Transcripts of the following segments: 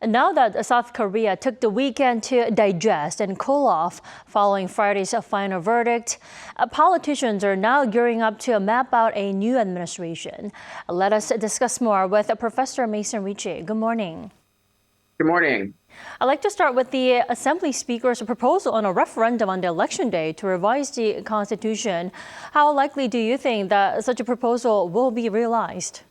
Now that South Korea took the weekend to digest and cool off following Friday's final verdict, politicians are now gearing up to map out a new administration. Let us discuss more with Professor Mason Richey. Good morning. Good morning. I'd like to start with the Assembly Speaker's proposal on a referendum on the election day to revise the Constitution. How likely do you think that such a proposal will be realized?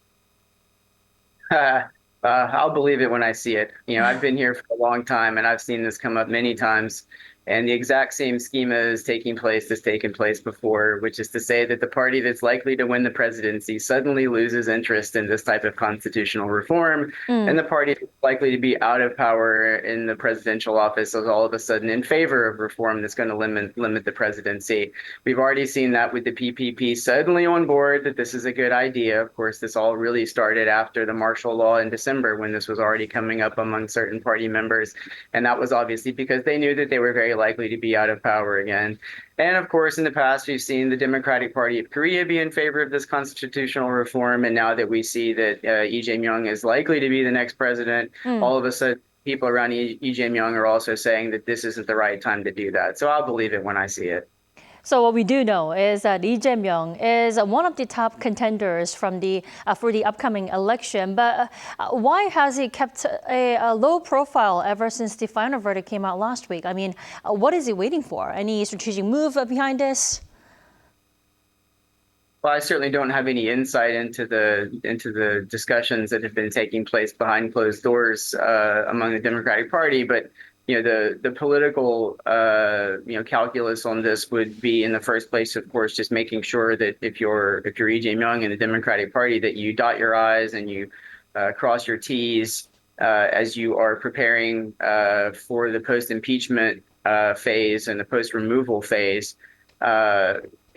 I'll believe it when I see it. I've been here for a long time and I've seen this come up many times. And the exact same schema is taking place that's taken place before, which is to say that the party that's likely to win the presidency suddenly loses interest in this type of constitutional reform. And the party that's likely to be out of power in the presidential office is all of a sudden in favor of reform that's going to limit the presidency. We've already seen that with the PPP suddenly on board that this is a good idea. Of course, this all really started after the martial law in December when this was already coming up among certain party members. And that was obviously because they knew that they were very likely to be out of power again. And of course, in the past, we've seen the Democratic Party of Korea be in favor of this constitutional reform. And now that we see that Jae-myung is likely to be the next president, all of a sudden, people around Jae-myung are also saying that this isn't the right time to do that. So I'll believe it when I see it. So what we do know is that Jae-myung is one of the top contenders for the upcoming election. But why has he kept a low profile ever since the final verdict came out last week? I mean, what is he waiting for? Any strategic move behind this? Well, I certainly don't have any insight into the discussions that have been taking place behind closed doors among the Democratic Party, but the political calculus on this would be in the first place, of course, just making sure that if you're Lee Jae-myung in the Democratic Party, that you dot your I's and you cross your T's as you are preparing for the post-impeachment phase and the post-removal phase.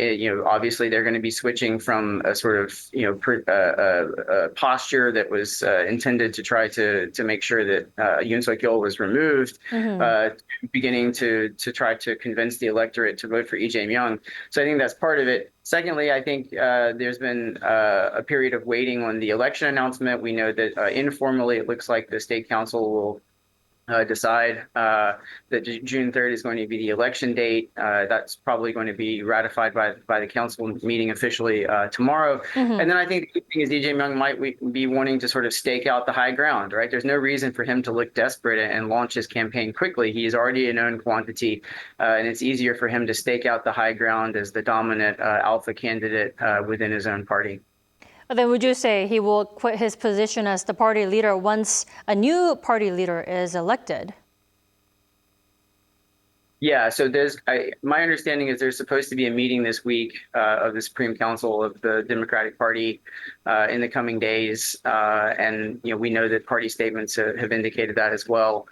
Obviously they're going to be switching from a sort of, posture that was intended to try to make sure that Yoon Suk-yeol was removed, beginning to try to convince the electorate to vote for Lee Jae-myung. So I think that's part of it. Secondly, I think there's been a period of waiting on the election announcement. We know that informally, it looks like the state council will decide that June 3rd is going to be the election date. That's probably going to be ratified by the council meeting officially tomorrow. And then I think the thing is Lee Jae-myung might be wanting to sort of stake out the high ground, right? There's no reason for him to look desperate and launch his campaign quickly. He is already a known quantity, and it's easier for him to stake out the high ground as the dominant alpha candidate within his own party. Then would you say he will quit his position as the party leader once a new party leader is elected? Yeah, so my understanding is there's supposed to be a meeting this week of the Supreme Council of the Democratic Party in the coming days. And we know that party statements have indicated that as well.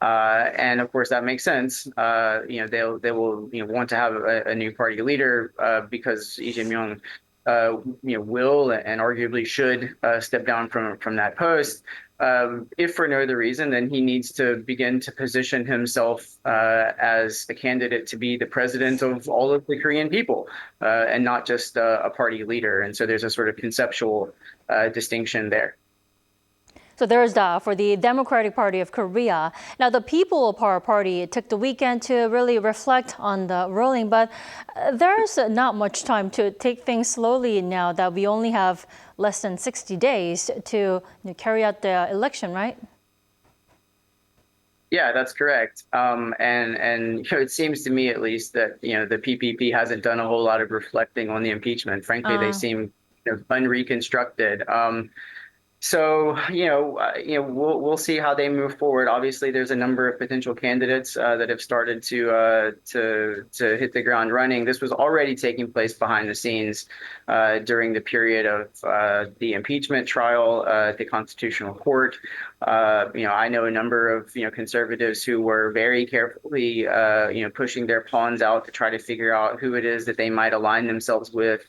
And of course, that makes sense. They will want to have a new party leader because Lee Jae-myung will and arguably should step down from that post. If for no other reason, then he needs to begin to position himself as a candidate to be the president of all of the Korean people and not just a party leader. And so there's a sort of conceptual distinction there. So there's that for the Democratic Party of Korea. Now, the People Power Party took the weekend to really reflect on the ruling, but there's not much time to take things slowly now that we only have less than 60 days to carry out the election, right? Yeah, that's correct. And it seems to me, at least, that the PPP hasn't done a whole lot of reflecting on the impeachment. Frankly, they seem unreconstructed. So, we'll see how they move forward. Obviously, there's a number of potential candidates that have started to hit the ground running. This was already taking place behind the scenes during the period of the impeachment trial at the Constitutional Court. I know a number of conservatives who were very carefully pushing their pawns out to try to figure out who it is that they might align themselves with,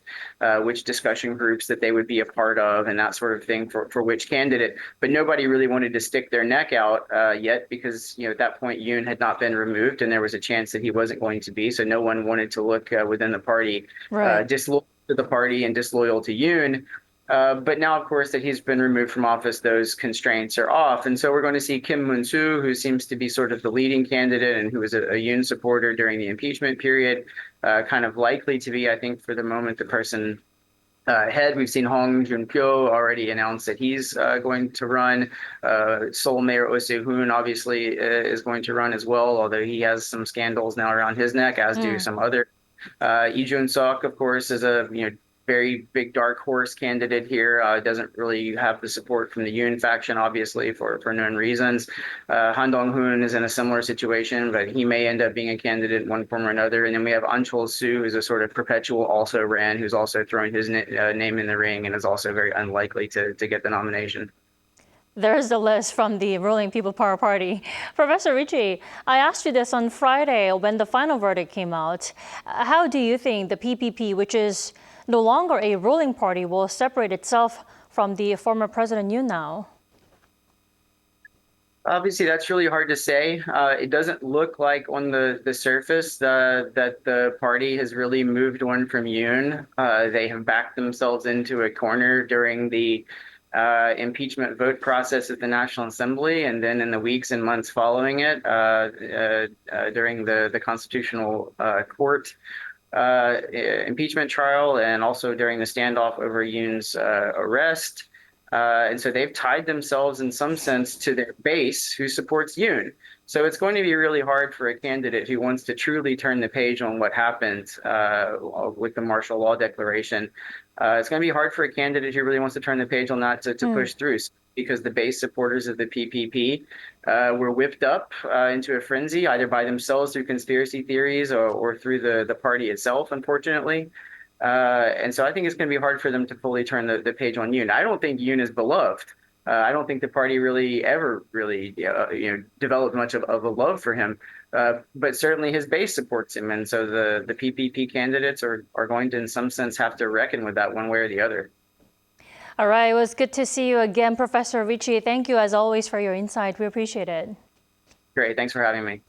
which discussion groups that they would be a part of, and that sort of thing for which candidate. But nobody really wanted to stick their neck out yet because at that point Yoon had not been removed and there was a chance that he wasn't going to be. So no one wanted to look within the party disloyal to the party and disloyal to Yoon. But now, of course, that he's been removed from office, those constraints are off. And so we're going to see Kim Moon-soo, who seems to be sort of the leading candidate and who was a Yoon supporter during the impeachment period, kind of likely to be, I think, for the moment, the person ahead. We've seen Hong Joon-pyo already announce that he's going to run. Seoul Mayor Oh Se-hoon obviously is going to run as well, although he has some scandals now around his neck, as do some other. Lee Jun-suk, of course, is a very big dark horse candidate here. Doesn't really have the support from the Yoon faction, obviously, for known reasons. Han Dong-hoon is in a similar situation, but he may end up being a candidate in one form or another. And then we have An Chol-soo, who's a sort of perpetual also ran, who's also thrown his name in the ring and is also very unlikely to get the nomination. There's the list from the ruling People Power Party. Professor Richey, I asked you this on Friday when the final verdict came out. How do you think the PPP, which is no longer a ruling party, will separate itself from the former President Yoon now? Obviously, that's really hard to say. It doesn't look like on the surface that the party has really moved on from Yoon. They have backed themselves into a corner during the impeachment vote process at the National Assembly, and then in the weeks and months following it, during the Constitutional Court impeachment trial, and also during the standoff over Yoon's arrest. And so they've tied themselves in some sense to their base who supports Yoon. So it's going to be really hard for a candidate who wants to truly turn the page on what happened with the martial law declaration. It's going to be hard for a candidate who really wants to turn the page on that to push through, because the base supporters of the PPP were whipped up into a frenzy, either by themselves through conspiracy theories or through the party itself, unfortunately. And so I think it's going to be hard for them to fully turn the page on Yoon. I don't think Yoon is beloved. I don't think the party really ever developed much of a love for him. But certainly his base supports him. And so the PPP candidates are going to, in some sense, have to reckon with that one way or the other. All right, it was good to see you again, Professor Richey. Thank you, as always, for your insight. We appreciate it. Great. Thanks for having me.